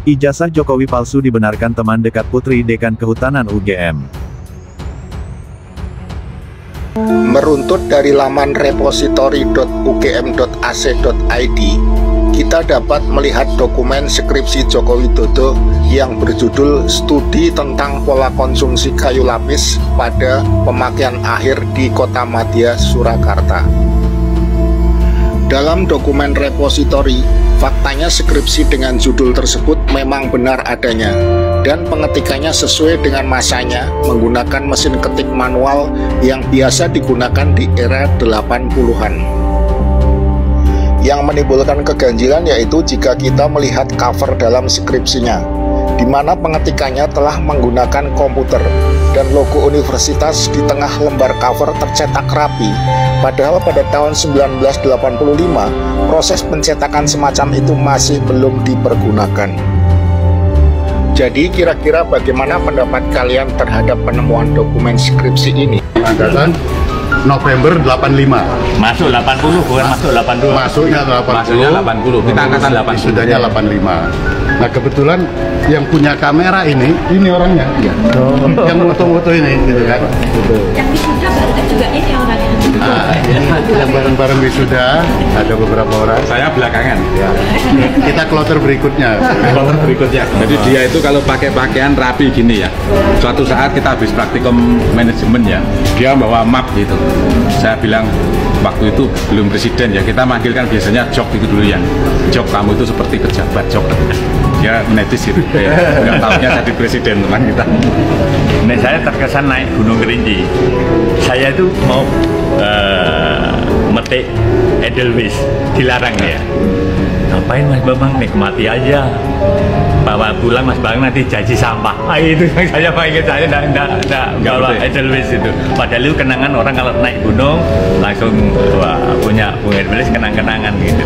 Ijazah Jokowi palsu dibenarkan teman dekat Putri Dekan Kehutanan UGM. Meruntut dari laman repository.ugm.ac.id, kita dapat melihat dokumen skripsi Joko Widodo yang berjudul Studi tentang Pola Konsumsi Kayu Lapis pada Pemakaian Akhir di Kotamadya, Surakarta. Dalam dokumen repositori, faktanya skripsi dengan judul tersebut memang benar adanya, dan pengetikannya sesuai dengan masanya menggunakan mesin ketik manual yang biasa digunakan di era 80-an. Yang menimbulkan keganjilan yaitu jika kita melihat cover dalam skripsinya, di mana pengetikannya telah menggunakan komputer, dan logo universitas di tengah lembar cover tercetak rapi, padahal pada tahun 1985 proses pencetakan semacam itu masih belum dipergunakan. Jadi kira-kira bagaimana pendapat kalian terhadap penemuan dokumen skripsi ini? Angkatan November 85. Masuk 80 bukan masuk 82. Masuknya 80. Masuknya 80. Kita angkatan 80. Sudahnya 85. Nah, kebetulan yang punya kamera ini orangnya. Iya. Yang foto-foto ini gitu kan. Yang wisuda baru juga ini orangnya. Yang bareng-bareng wisuda ada beberapa orang. Saya belakangan. Ya. Kita kloter berikutnya. Kloter berikutnya. Jadi dia itu kalau pakai pakaian rapi gini ya. Suatu saat kita habis praktikum manajemen ya. Dia bawa map gitu. Saya bilang waktu itu belum presiden ya, kita manggilkan biasanya jok itu dulu ya. Jok, kamu itu seperti pejabat jok. Dia netis gitu. Nggak tahunya jadi presiden teman kita. Nah, saya terkesan naik Gunung Kerinci. Saya itu mau metik Edelweiss, dilarang dia. Ngapain Mas Bambang, nikmati aja. Bawa pulang Mas Bambang nanti jaji sampah. Itu yang saya pengen, saya enggak bawa Edelweiss itu. Padahal itu kenangan orang kalau naik gunung langsung punya Edelweiss kenang-kenangan gitu.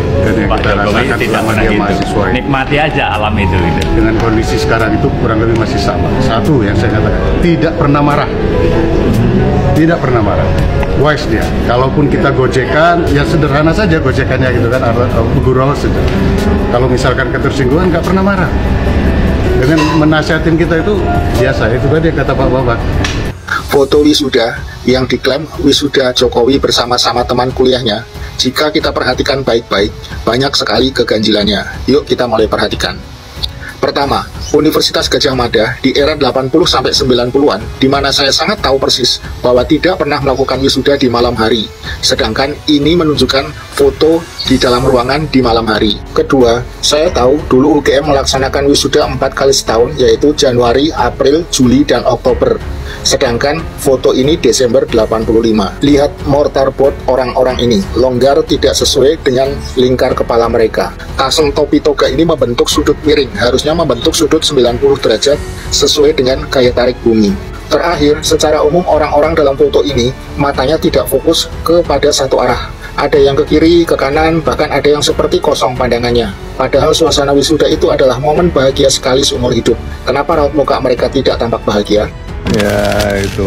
Pak Jokowi tidak pernah gitu. Nikmati aja alam itu gitu. Dengan kondisi sekarang itu kurang lebih masih sama. Satu yang saya katakan, tidak pernah marah. Tidak pernah marah. Wise dia. Kalaupun kita gojekan, ya sederhana saja gojekannya gitu kan, gurau saja. Kalau misalkan ketersinggungan, nggak pernah marah. Dengan menasihatin kita itu biasa. Itu tadi kata Pak Bapak. Foto wisuda yang diklaim wisuda Jokowi bersama-sama teman kuliahnya, jika kita perhatikan baik-baik, banyak sekali keganjilannya. Yuk kita mulai perhatikan. Pertama, Universitas Gadjah Mada di era 80-90-an, di mana saya sangat tahu persis bahwa tidak pernah melakukan wisuda di malam hari. Sedangkan ini menunjukkan foto di dalam ruangan di malam hari. Kedua, saya tahu dulu UGM melaksanakan wisuda 4 kali setahun, yaitu Januari, April, Juli, dan Oktober. Sedangkan foto ini Desember 85. Lihat mortarboard orang-orang ini, longgar tidak sesuai dengan lingkar kepala mereka. Taseng topi toga ini membentuk sudut miring, harusnya membentuk sudut 90 derajat sesuai dengan gaya tarik bumi. Terakhir, secara umum orang-orang dalam foto ini matanya tidak fokus kepada satu arah. Ada yang ke kiri, ke kanan, bahkan ada yang seperti kosong pandangannya. Padahal suasana wisuda itu adalah momen bahagia sekali seumur hidup. Kenapa raut muka mereka tidak tampak bahagia? Ya, itu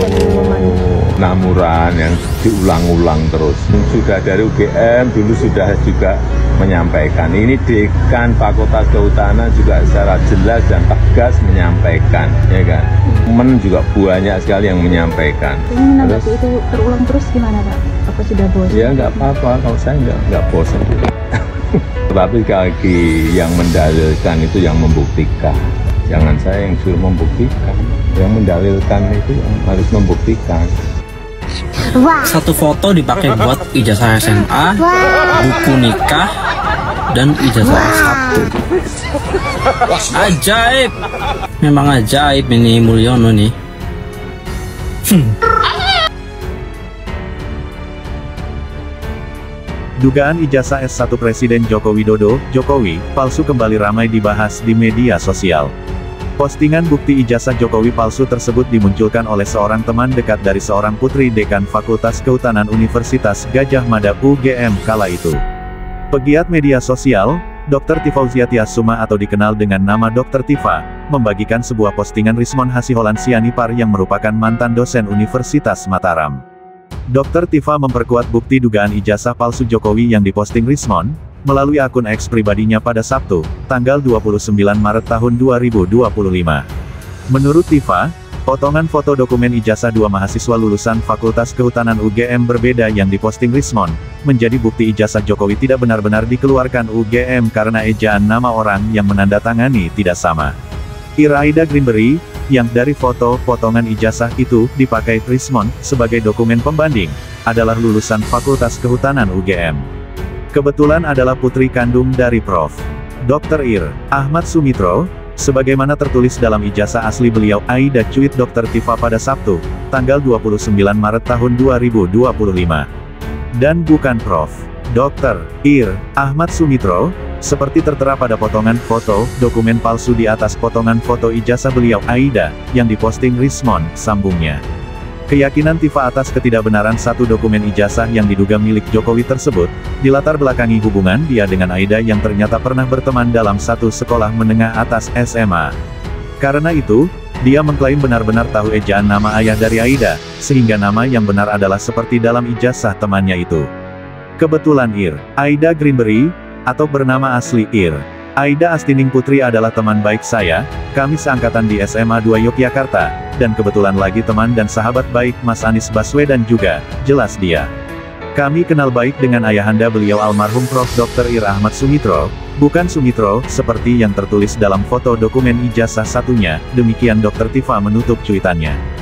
namuran yang diulang-ulang terus. Sudah dari UGM dulu sudah juga menyampaikan. Ini Dekan Fakultas Kehutanan juga secara jelas dan tegas menyampaikan, ya kan. Teman juga banyak sekali yang menyampaikan. Ini menanggapi itu terulang terus gimana Pak? Apa sudah bosan? Ya nggak apa-apa, kalau saya nggak bosan. Tetapi lagi yang mendalilkan itu yang membuktikan. Jangan saya yang suruh membuktikan. Yang mendalilkan itu yang harus membuktikan. Satu foto dipakai buat ijazah SMA, buku nikah, dan ijazah S1. Ajaib. Memang ajaib ini Mulyono nih. Dugaan ijazah S1 Presiden Joko Widodo, Jokowi, palsu kembali ramai dibahas di media sosial. Postingan bukti ijazah Jokowi palsu tersebut dimunculkan oleh seorang teman dekat dari seorang putri dekan Fakultas Kehutanan Universitas Gadjah Mada UGM kala itu. Pegiat media sosial, Dr. Tifauzia Tiasuma atau dikenal dengan nama Dr. Tifa, membagikan sebuah postingan Rismon Hasiholan Sianipar yang merupakan mantan dosen Universitas Mataram. Dr. Tifa memperkuat bukti dugaan ijazah palsu Jokowi yang diposting Rismon, melalui akun X pribadinya pada Sabtu, tanggal 29 Maret tahun 2025. Menurut Tifa, potongan foto dokumen ijazah dua mahasiswa lulusan Fakultas Kehutanan UGM berbeda yang diposting Rismon, menjadi bukti ijazah Jokowi tidak benar-benar dikeluarkan UGM karena ejaan nama orang yang menandatangani tidak sama. Aida Greenberry, yang dari foto potongan ijazah itu dipakai Rismon sebagai dokumen pembanding, adalah lulusan Fakultas Kehutanan UGM. Kebetulan adalah putri kandung dari Prof. Dr. Ahmad Sumitro, sebagaimana tertulis dalam ijazah asli beliau. Aida cuit Dr. Tifa pada Sabtu, tanggal 29 Maret tahun 2025. Dan bukan Prof. Dr. Ahmad Sumitro, seperti tertera pada potongan foto dokumen palsu di atas potongan foto ijazah beliau. Aida, yang diposting Rismon, sambungnya. Keyakinan Tifa atas ketidakbenaran satu dokumen ijazah yang diduga milik Jokowi tersebut, dilatar belakangi hubungan dia dengan Aida yang ternyata pernah berteman dalam satu sekolah menengah atas SMA. Karena itu, dia mengklaim benar-benar tahu ejaan nama ayah dari Aida, sehingga nama yang benar adalah seperti dalam ijazah temannya itu. Kebetulan Aida Greenberry, atau bernama asli Aida Astining Putri adalah teman baik saya, kami seangkatan di SMA 2 Yogyakarta, dan kebetulan lagi teman dan sahabat baik Mas Anies Baswedan juga, jelas dia. Kami kenal baik dengan ayahanda beliau almarhum Prof. Dr. Ahmad Sumitro, bukan Sumitro, seperti yang tertulis dalam foto dokumen ijazah satunya, demikian Dr. Tifa menutup cuitannya.